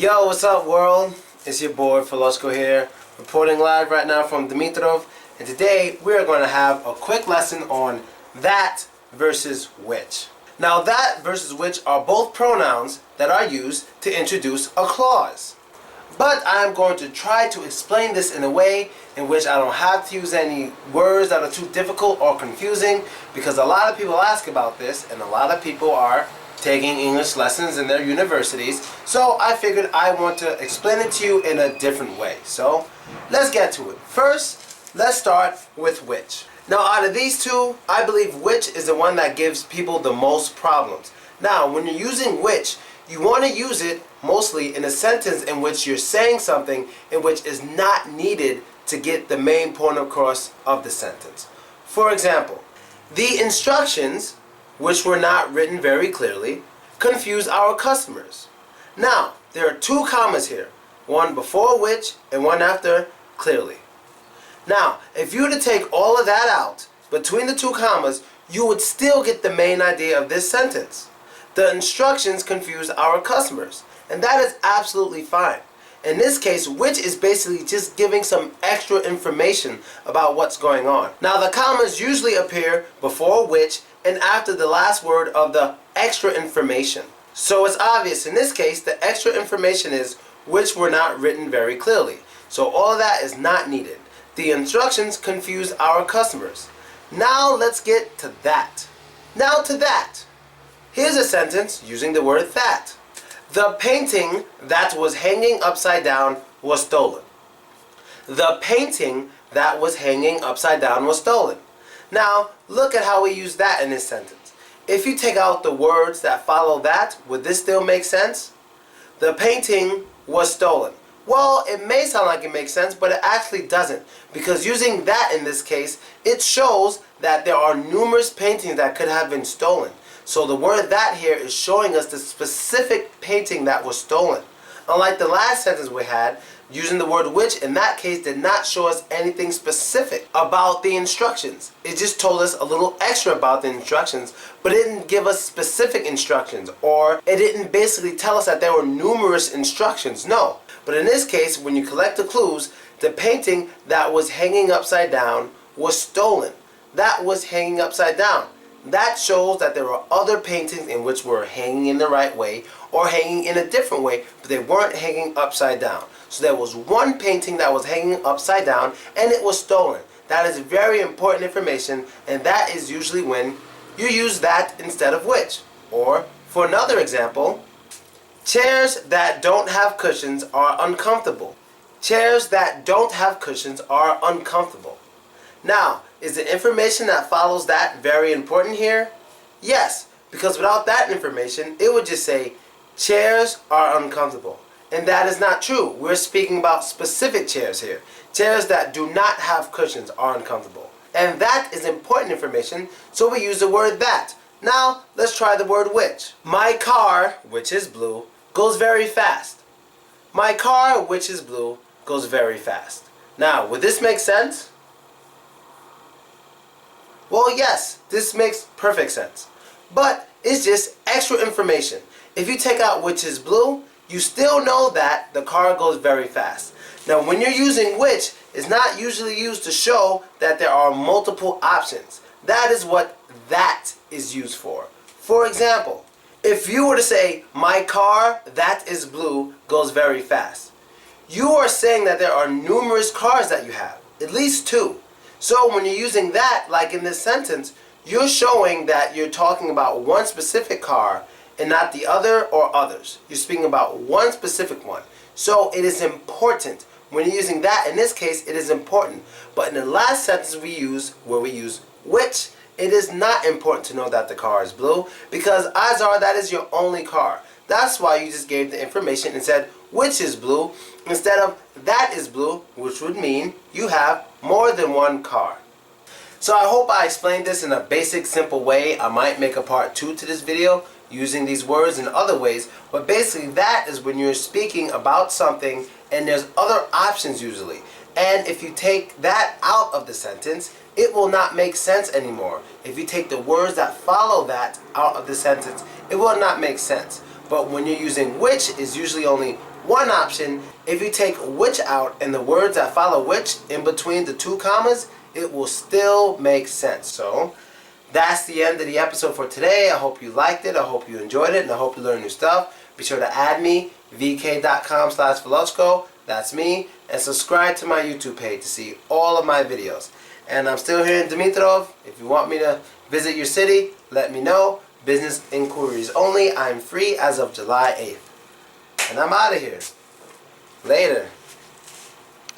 Yo, what's up world? It's your boy Philosko here, reporting live right now from Dimitrov, and today we are going to have a quick lesson on that versus which. Now that versus which are both pronouns that are used to introduce a clause. But I'm going to try to explain this in a way in which I don't have to use any words that are too difficult or confusing, because a lot of people ask about this and a lot of people are taking English lessons in their universities, so I figured I want to explain it to you in a different way. So let's get to it. First, let's start with which. Now out of these two, I believe which is the one that gives people the most problems. Now when you're using which, you want to use it mostly in a sentence in which you're saying something in which is not needed to get the main point across of the sentence. For example, the instructions, which were not written very clearly, confuse our customers. Now, there are two commas here, one before which and one after clearly. Now, if you were to take all of that out between the two commas, you would still get the main idea of this sentence. The instructions confuse our customers, and that is absolutely fine. In this case, which is basically just giving some extra information about what's going on. Now, the commas usually appear before which and after the last word of the extra information. So it's obvious in this case the extra information is which were not written very clearly. So all of that is not needed. The instructions confuse our customers. Now let's get to that. Now to that. Here's a sentence using the word that. The painting that was hanging upside down was stolen. The painting that was hanging upside down was stolen. Now, look at how we use that in this sentence. If you take out the words that follow that, would this still make sense? The painting was stolen. Well, it may sound like it makes sense, but it actually doesn't. Because using that in this case, it shows that there are numerous paintings that could have been stolen. So the word that here is showing us the specific painting that was stolen. Unlike the last sentence we had, using the word which in that case did not show us anything specific about the instructions. It just told us a little extra about the instructions, but it didn't give us specific instructions, or it didn't basically tell us that there were numerous instructions. No. But in this case, when you collect the clues, the painting that was hanging upside down was stolen. That was hanging upside down. That shows that there were other paintings in which were hanging in the right way or hanging in a different way, but they weren't hanging upside down. So there was one painting that was hanging upside down and it was stolen. That is very important information, and that is usually when you use that instead of which. Or for another example, chairs that don't have cushions are uncomfortable. Chairs that don't have cushions are uncomfortable. Now, is the information that follows that very important here? Yes, because without that information, it would just say, chairs are uncomfortable. And that is not true. We're speaking about specific chairs here. Chairs that do not have cushions are uncomfortable. And that is important information, so we use the word that. Now, let's try the word which. My car, which is blue, goes very fast. My car, which is blue, goes very fast. Now, would this make sense? Well, yes, this makes perfect sense. But it's just extra information. If you take out which is blue, you still know that the car goes very fast. Now, when you're using which, it's not usually used to show that there are multiple options. That is what that is used for. For example, if you were to say, my car that is blue goes very fast, you are saying that there are numerous cars that you have, at least two. So when you're using that, like in this sentence, you're showing that you're talking about one specific car and not the other or others. You're speaking about one specific one. So it is important. When you're using that, in this case, it is important. But in the last sentence we use, where we use which, it is not important to know that the car is blue, because odds are that is your only car. That's why you just gave the information and said which is blue instead of that is blue, which would mean you have more than one car. So I hope I explained this in a basic, simple way. I might make a part 2 to this video using these words in other ways, but basically that is when you're speaking about something and there's other options usually. And if you take that out of the sentence, it will not make sense anymore. If you take the words that follow that out of the sentence, it will not make sense. But when you're using which, is usually only One option, if you take which out and the words that follow which in between the 2 commas, it will still make sense. So that's the end of the episode for today. I hope you liked it. I hope you enjoyed it. And I hope you learned new stuff. Be sure to add me, vk.com/Velochko. That's me. And subscribe to my YouTube page to see all of my videos. And I'm still here in Dimitrov. If you want me to visit your city, let me know. Business inquiries only. I'm free as of July 8th. And I'm out of here. Later.